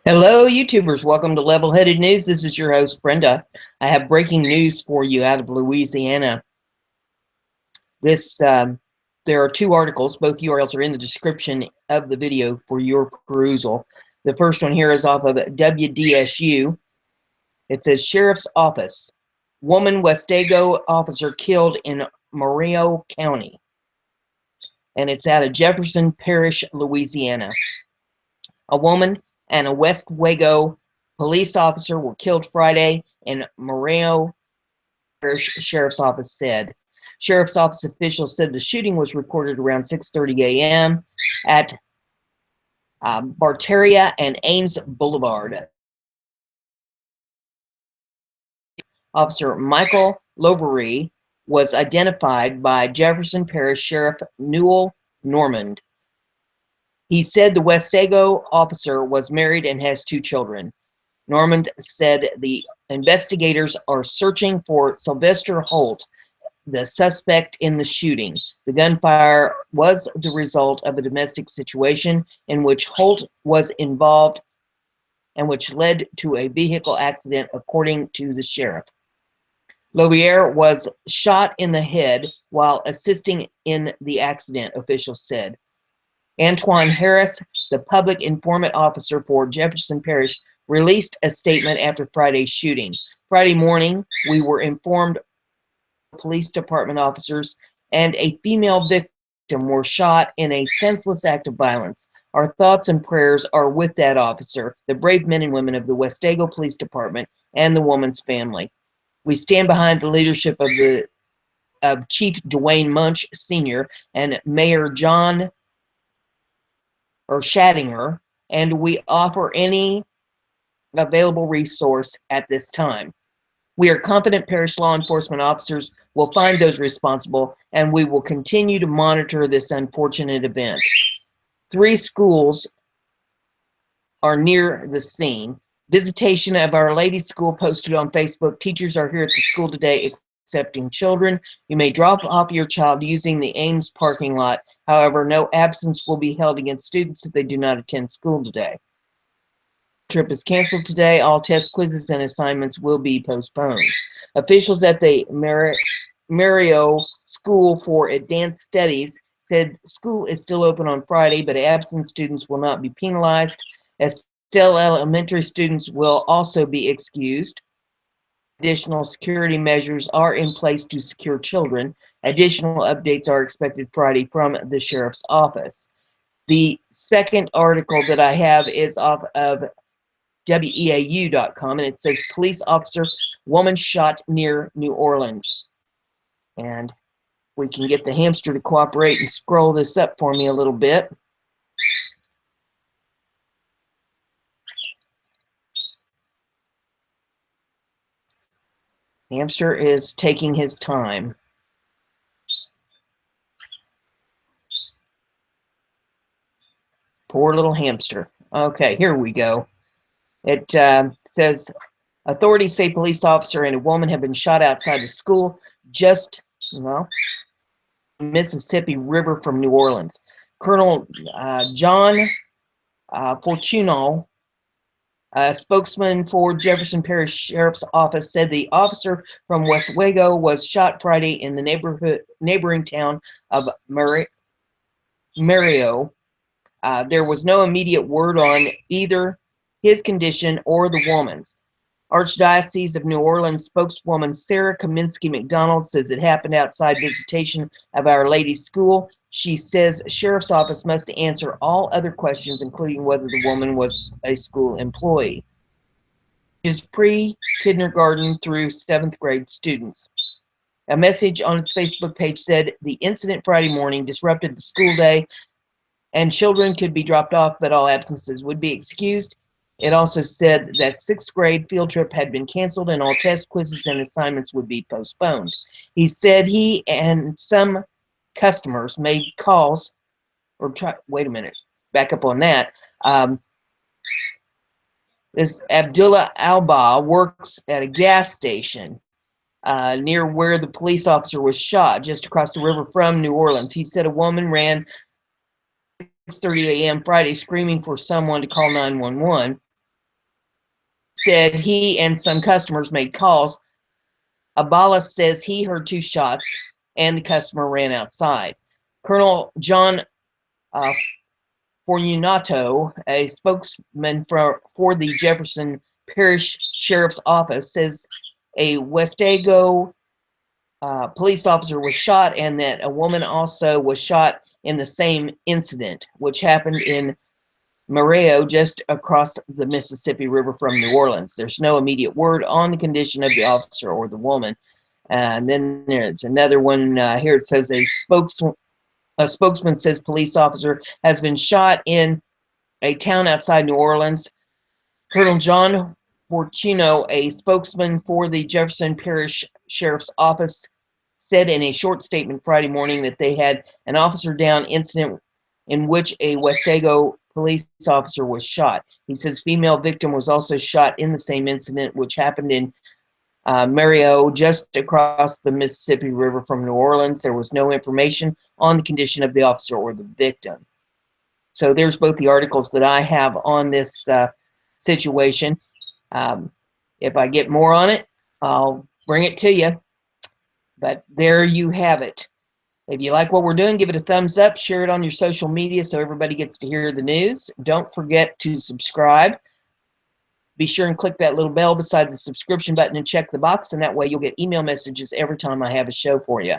Hello, YouTubers. Welcome to Level-Headed News. This is your host, Brenda. I have breaking news for you out of Louisiana. There are two articles. Both URLs are in the description of the video for your perusal. The first one here is off of WDSU. It says, Sheriff's Office. Woman Westego officer killed in Moreau County. And it's out of Jefferson Parish, Louisiana. A woman and a Westego police officer were killed Friday in Moreau Parish Sheriff's Office said. Sheriff's Office officials said the shooting was reported around 6:30 a.m. at Barteria and Ames Boulevard. Officer Michael Lovery was identified by Jefferson Parish Sheriff Newell Normand. He said the Westego officer was married and has 2 children. Normand said the investigators are searching for Sylvester Holt, the suspect in the shooting. The gunfire was the result of a domestic situation in which Holt was involved and which led to a vehicle accident, according to the sheriff. Lovier was shot in the head while assisting in the accident, officials said. Antoine Harris, the public informant officer for Jefferson Parish, released a statement after Friday's shooting. Friday morning, we were informed police department officers and a female victim were shot in a senseless act of violence. Our thoughts and prayers are with that officer, the brave men and women of the Westego Police Department, and the woman's family. We stand behind the leadership of Chief Dwayne Munch Sr. and Mayor John Shattinger, and we offer any available resource at this time. We are confident parish law enforcement officers will find those responsible, and we will continue to monitor this unfortunate event. 3 schools are near the scene. Visitation of Our Lady School posted on Facebook. Teachers are here at the school today accepting children. You may drop off your child using the Ames parking lot. However, no absence will be held against students if they do not attend school today. Trip is canceled today. All tests, quizzes, and assignments will be postponed. Officials at the Mario School for Advanced Studies said school is still open on Friday, but absent students will not be penalized. Estelle Elementary students will also be excused. Additional security measures are in place to secure children. Additional updates are expected Friday from the sheriff's office. The second article that I have is off of weau.com, and it says police officer, woman shot near New Orleans. And we can get the hamster to cooperate and scroll this up for me a little bit. Hamster is taking his time. Poor little hamster. Okay, here we go. It says, authorities say police officer and a woman have been shot outside the school just, Mississippi River from New Orleans. Colonel John Fortuno, a spokesman for Jefferson Parish Sheriff's Office, said the officer from Westego was shot Friday in the neighboring town of Mario. There was no immediate word on either his condition or the woman's. Archdiocese of New Orleans spokeswoman Sarah Kaminsky McDonald says it happened outside visitation of Our Lady School. She says sheriff's office must answer all other questions, including whether the woman was a school employee. Is pre-kindergarten through 7th grade students. A message on its Facebook page said the incident Friday morning disrupted the school day and children could be dropped off, but all absences would be excused. It also said that 6th grade field trip had been canceled and all tests, quizzes, and assignments would be postponed. He said he and some customers made calls wait a minute, back up on that. This Abdullah Alba works at a gas station near where the police officer was shot, just across the river from New Orleans. He said a woman ran 6:30 a.m. Friday screaming for someone to call 911. said he and some customers made calls. Abala says he heard 2 shots and the customer ran outside. Colonel John Fortunato, a spokesman for the Jefferson Parish Sheriff's Office, says a Westego police officer was shot and that a woman also was shot in the same incident, which happened in Mario, just across the Mississippi River from New Orleans. There's no immediate word on the condition of the officer or the woman. And then there's another one here. It says a spokesman says police officer has been shot in a town outside New Orleans. Colonel John Fortuno, a spokesman for the Jefferson Parish Sheriff's Office, said in a short statement Friday morning that they had an officer down incident in which a Westego police officer was shot. He says female victim was also shot in the same incident, which happened in Mario, just across the Mississippi River from New Orleans. There was no information on the condition of the officer or the victim. So there's both the articles that I have on this situation. If I get more on it, I'll bring it to you. But there you have it. If you like what we're doing, give it a thumbs up, share it on your social media so everybody gets to hear the news. Don't forget to subscribe. Be sure and click that little bell beside the subscription button and check the box, and that way you'll get email messages every time I have a show for you.